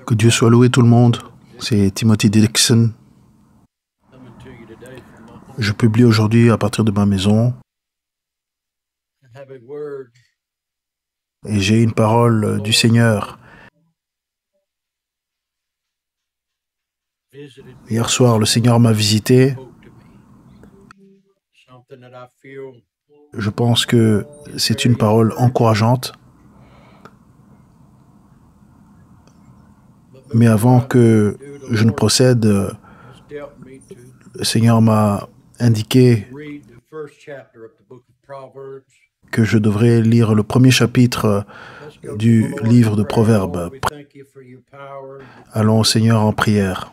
Que Dieu soit loué tout le monde. C'est Timothy Dixon. Je publie aujourd'hui à partir de ma maison. Et j'ai une parole du Seigneur. Hier soir, le Seigneur m'a visité. Je pense que c'est une parole encourageante. Mais avant que je ne procède, le Seigneur m'a indiqué que je devrais lire le premier chapitre du livre de Proverbes. Allons au Seigneur en prière.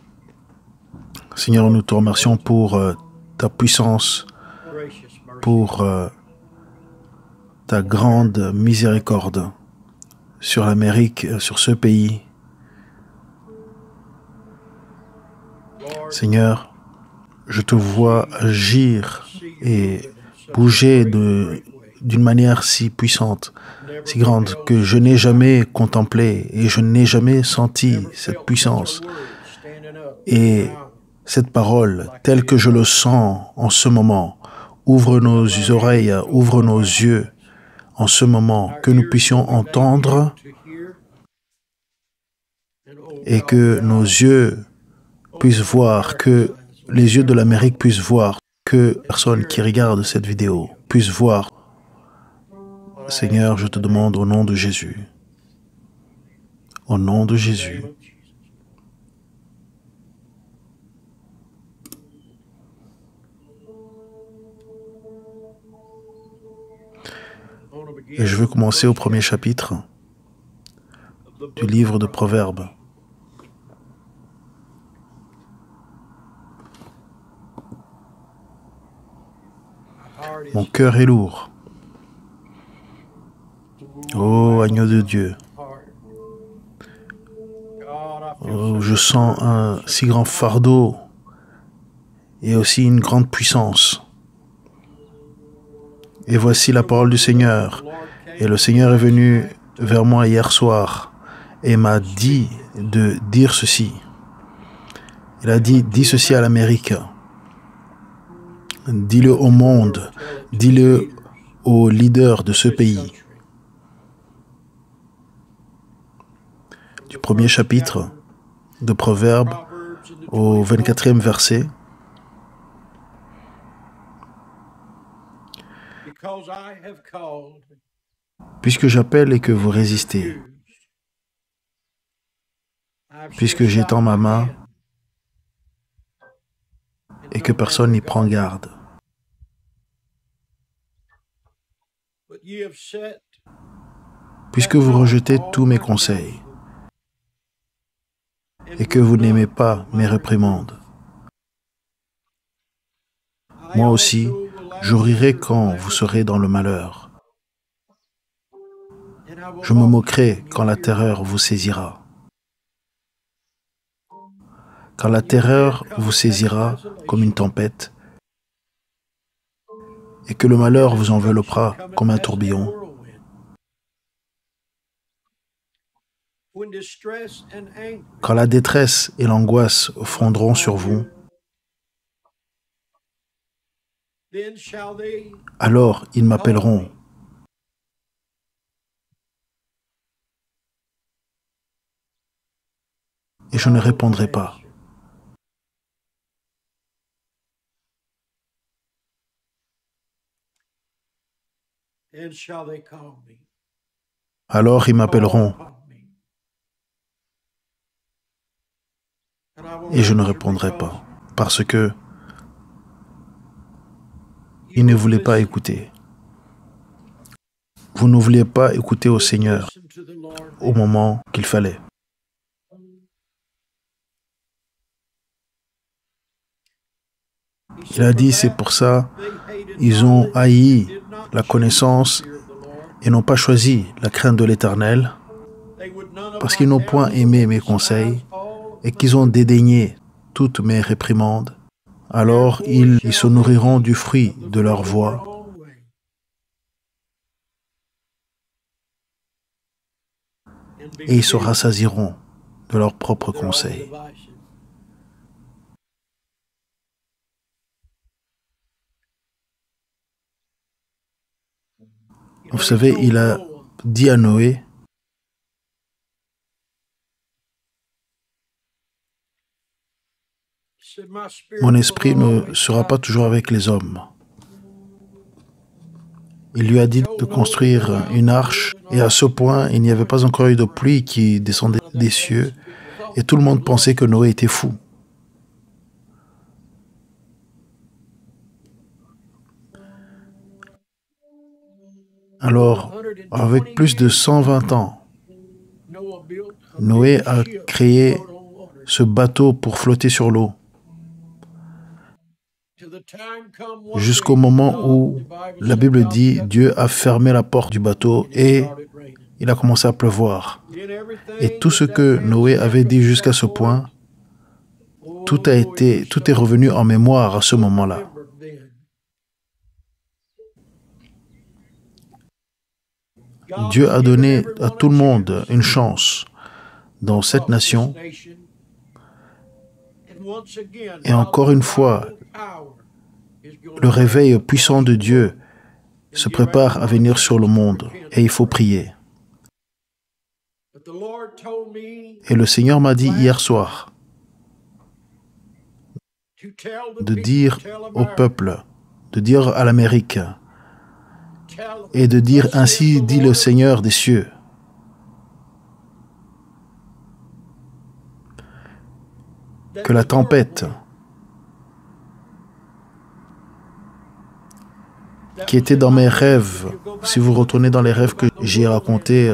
Seigneur, nous te remercions pour ta puissance, pour ta grande miséricorde sur l'Amérique, sur ce pays. Seigneur, je te vois agir et bouger d'une manière si puissante, si grande, que je n'ai jamais contemplé et je n'ai jamais senti cette puissance. Et cette parole, telle que je le sens en ce moment, ouvre nos oreilles, ouvre nos yeux en ce moment, que nous puissions entendre et que nos yeux puissent voir, que les yeux de l'Amérique puissent voir, que personne qui regarde cette vidéo puisse voir. Seigneur, je te demande au nom de Jésus. Au nom de Jésus. Et je veux commencer au premier chapitre du livre de Proverbes. Mon cœur est lourd. Ô agneau de Dieu. Oh, je sens un si grand fardeau et aussi une grande puissance. Et voici la parole du Seigneur. Et le Seigneur est venu vers moi hier soir et m'a dit de dire ceci. Il a dit, dis ceci à l'Amérique. Dis-le au monde. Dis-le aux leaders de ce pays. Du premier chapitre de Proverbes au 24e verset. Puisque j'appelle et que vous résistez, puisque j'étends ma main et que personne n'y prend garde. Puisque vous rejetez tous mes conseils et que vous n'aimez pas mes réprimandes, moi aussi, je rirai quand vous serez dans le malheur. Je me moquerai quand la terreur vous saisira. Quand la terreur vous saisira comme une tempête et que le malheur vous enveloppera comme un tourbillon. Quand la détresse et l'angoisse fondront sur vous, alors ils m'appelleront. Et je ne répondrai pas. Alors ils m'appelleront. Et je ne répondrai pas. Parce que ils ne voulaient pas écouter. Vous ne vouliez pas écouter au Seigneur au moment qu'il fallait. Il a dit, c'est pour ça, ils ont haï la connaissance et n'ont pas choisi la crainte de l'Éternel, parce qu'ils n'ont point aimé mes conseils et qu'ils ont dédaigné toutes mes réprimandes. Alors ils se nourriront du fruit de leur voix. Et ils se rassasieront de leurs propres conseils. Vous savez, il a dit à Noé, mon esprit ne sera pas toujours avec les hommes. Il lui a dit de construire une arche, et à ce point, il n'y avait pas encore eu de pluie qui descendait des cieux, et tout le monde pensait que Noé était fou. Alors, avec plus de 120 ans, Noé a créé ce bateau pour flotter sur l'eau. Jusqu'au moment où la Bible dit Dieu a fermé la porte du bateau et il a commencé à pleuvoir. Et tout ce que Noé avait dit jusqu'à ce point, tout est revenu en mémoire à ce moment-là. Dieu a donné à tout le monde une chance dans cette nation. Et encore une fois, le réveil puissant de Dieu se prépare à venir sur le monde et il faut prier. Et le Seigneur m'a dit hier soir de dire au peuple, de dire à l'Amérique et de dire ainsi dit le Seigneur des cieux. Que la tempête qui était dans mes rêves, si vous retournez dans les rêves que j'ai racontés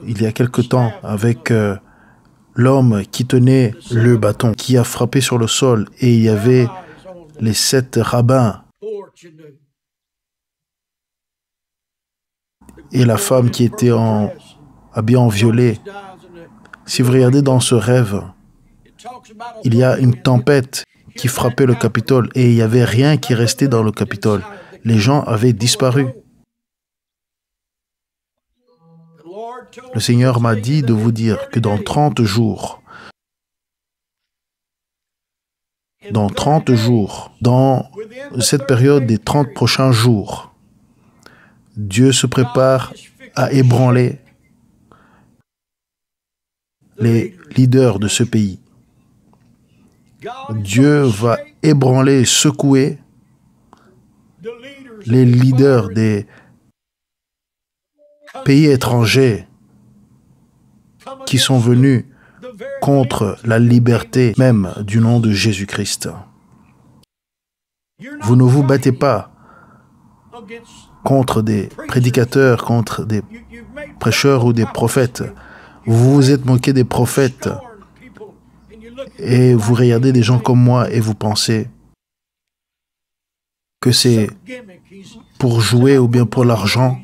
il y a quelque temps avec l'homme qui tenait le bâton, qui a frappé sur le sol et il y avait les 7 rabbins et la femme qui était habillée en violet. Si vous regardez dans ce rêve, il y a une tempête qui frappait le Capitole et il n'y avait rien qui restait dans le Capitole. Les gens avaient disparu. Le Seigneur m'a dit de vous dire que dans 30 jours, dans cette période des 30 prochains jours, Dieu se prépare à ébranler les leaders de ce pays. Dieu va ébranler et secouer les leaders des pays étrangers qui sont venus contre la liberté même du nom de Jésus-Christ. Vous ne vous battez pas contre des prédicateurs, contre des prêcheurs ou des prophètes. Vous vous êtes moqué des prophètes et vous regardez des gens comme moi et vous pensez que c'est pour jouer ou bien pour l'argent.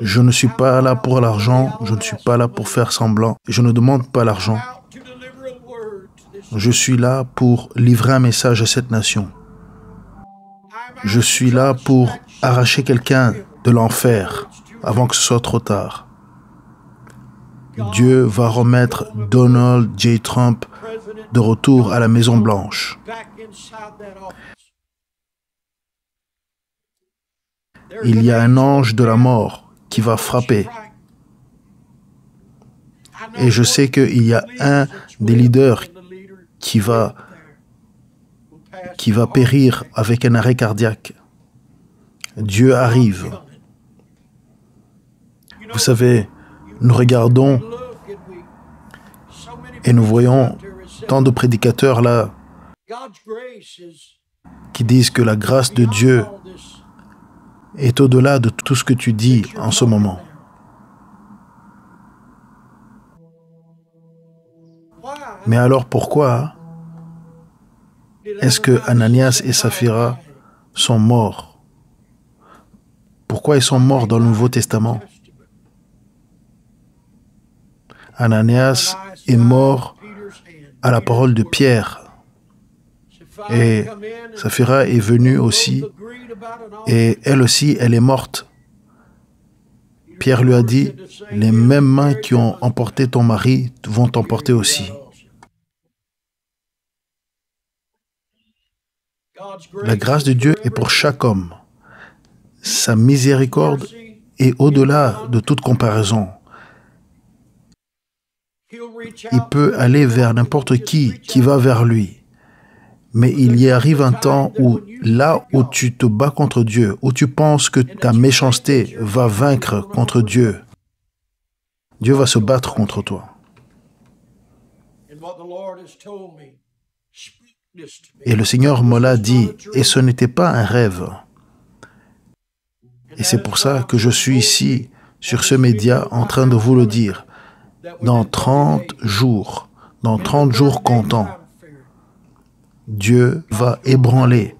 Je ne suis pas là pour l'argent, je ne suis pas là pour faire semblant, je ne demande pas l'argent. Je suis là pour livrer un message à cette nation. Je suis là pour arracher quelqu'un de l'enfer avant que ce soit trop tard. Dieu va remettre Donald J. Trump de retour à la Maison Blanche. Il y a un ange de la mort qui va frapper. Et je sais qu'il y a un des leaders qui va périr avec un arrêt cardiaque. Dieu arrive. Vous savez, nous regardons et nous voyons tant de prédicateurs là qui disent que la grâce de Dieu est au-delà de tout ce que tu dis en ce moment. Mais alors pourquoi est-ce que Ananias et Saphira sont morts? Pourquoi ils sont morts dans le Nouveau Testament? Ananias est mort à la parole de Pierre. Et Saphira est venue aussi. Et elle aussi, elle est morte Pierre lui a dit, « Les mêmes mains qui ont emporté ton mari vont t'emporter aussi. » La grâce de Dieu est pour chaque homme. Sa miséricorde est au-delà de toute comparaison. Il peut aller vers n'importe qui va vers lui. Mais il y arrive un temps où, là où tu te bats contre Dieu, où tu penses que ta méchanceté va vaincre contre Dieu, Dieu va se battre contre toi. Et le Seigneur me l'a dit, et ce n'était pas un rêve. Et c'est pour ça que je suis ici, sur ce média, en train de vous le dire. Dans 30 jours comptant, Dieu va ébranler.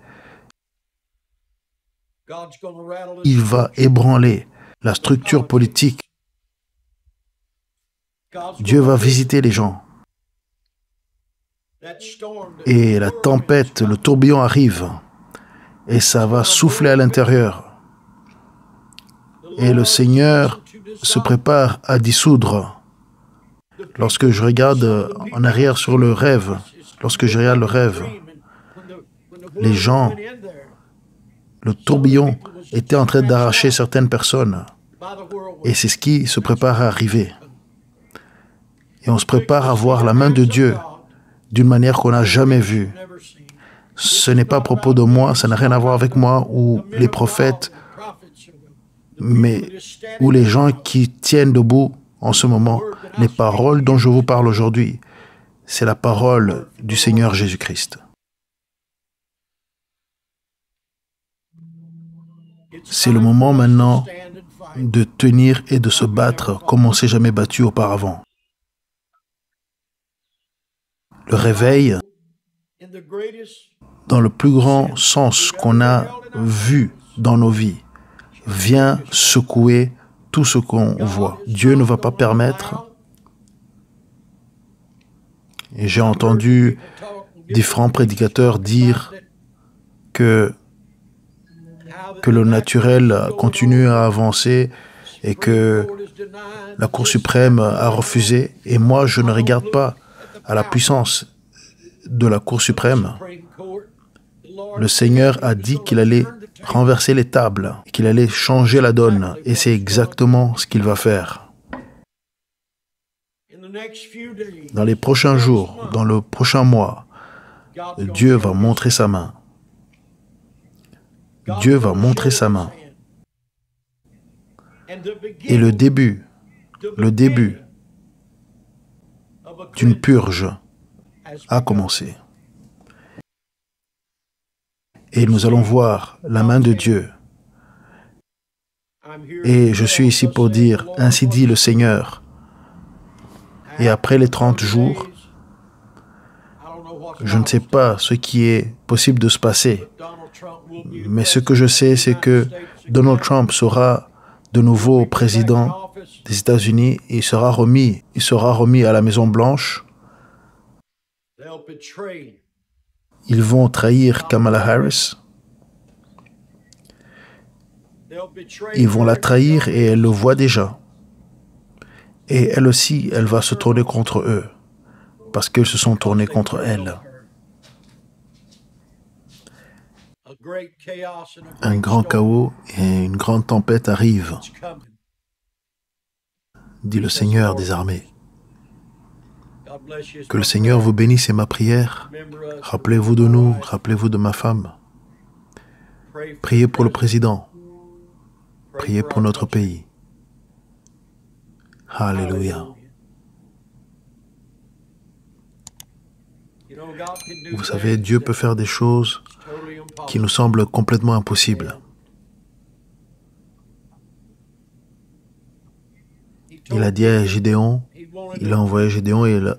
Il va ébranler la structure politique. Dieu va visiter les gens. Et la tempête, le tourbillon arrive. Et ça va souffler à l'intérieur. Et le Seigneur se prépare à dissoudre. Lorsque je regarde en arrière sur le rêve, les gens, le tourbillon était en train d'arracher certaines personnes. Et c'est ce qui se prépare à arriver. Et on se prépare à voir la main de Dieu d'une manière qu'on n'a jamais vue. Ce n'est pas à propos de moi, ça n'a rien à voir avec moi ou les prophètes, mais ou les gens qui tiennent debout en ce moment. Les paroles dont je vous parle aujourd'hui, c'est la parole du Seigneur Jésus-Christ. C'est le moment maintenant de tenir et de se battre comme on ne s'est jamais battu auparavant. Le réveil, dans le plus grand sens qu'on a vu dans nos vies, vient secouer tout ce qu'on voit. Dieu ne va pas permettre. Et j'ai entendu différents prédicateurs dire que le naturel continue à avancer et que la Cour suprême a refusé. Et moi, je ne regarde pas à la puissance de la Cour suprême. Le Seigneur a dit qu'il allait renverser les tables, qu'il allait changer la donne. Et c'est exactement ce qu'il va faire. Dans les prochains jours, dans le prochain mois, Dieu va montrer sa main. Dieu va montrer sa main. Et le début d'une purge a commencé. Et nous allons voir la main de Dieu. Et je suis ici pour dire, ainsi dit le Seigneur. Et après les 30 jours, je ne sais pas ce qui est possible de se passer. Mais ce que je sais, c'est que Donald Trump sera de nouveau président des États-Unis et il sera remis à la Maison-Blanche. Ils vont trahir Kamala Harris. Ils vont la trahir et elle le voit déjà. Et elle aussi, elle va se tourner contre eux, parce qu'ils se sont tournés contre elle. Un grand chaos et une grande tempête arrivent, dit le Seigneur des armées. Que le Seigneur vous bénisse et ma prière. Rappelez-vous de nous, rappelez-vous de ma femme. Priez pour le président. Priez pour notre pays. Alléluia. Vous savez, Dieu peut faire des choses qui nous semblent complètement impossibles. Il a dit à Gédéon, il a envoyé Gédéon et il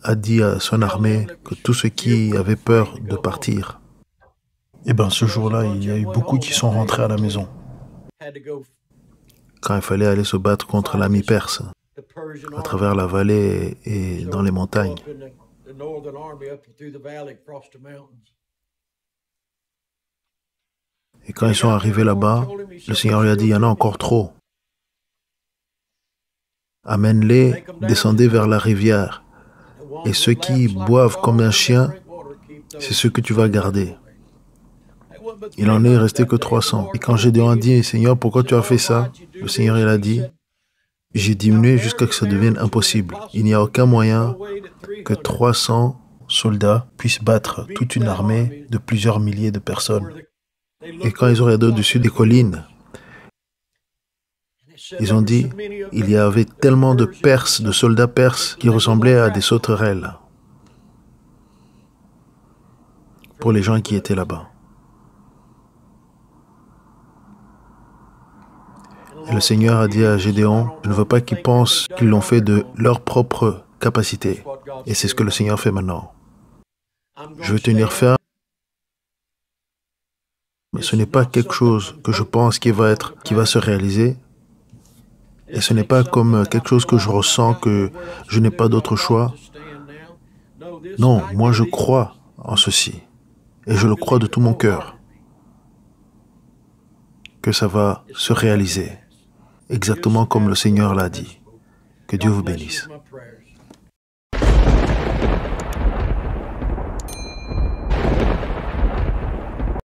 a dit à son armée que tous ceux qui avaient peur de partir, eh bien ce jour-là, il y a eu beaucoup qui sont rentrés à la maison. Quand il fallait aller se battre contre l'armée perse, à travers la vallée et dans les montagnes. Et quand ils sont arrivés là-bas, Le Seigneur lui a dit, il y en a encore trop. Amène-les, descendez vers la rivière. Et ceux qui boivent comme un chien, c'est ceux que tu vas garder. Il en est resté que 300. Et quand Gédéon a dit, Seigneur, pourquoi tu as fait ça? Le Seigneur, il a dit, j'ai diminué jusqu'à ce que ça devienne impossible. Il n'y a aucun moyen que 300 soldats puissent battre toute une armée de plusieurs milliers de personnes. Et quand ils ont regardé au-dessus des collines, ils ont dit, il y avait tellement de Perses, de soldats perses, qui ressemblaient à des sauterelles pour les gens qui étaient là-bas. Et le Seigneur a dit à Gédéon, je ne veux pas qu'ils pensent qu'ils l'ont fait de leur propre capacité. Et c'est ce que le Seigneur fait maintenant. Je vais tenir ferme, mais ce n'est pas quelque chose que je pense qui va se réaliser. Et ce n'est pas comme quelque chose que je ressens, que je n'ai pas d'autre choix. Non, moi je crois en ceci. Et je le crois de tout mon cœur. Que ça va se réaliser. Exactement comme le Seigneur l'a dit. Que Dieu vous bénisse.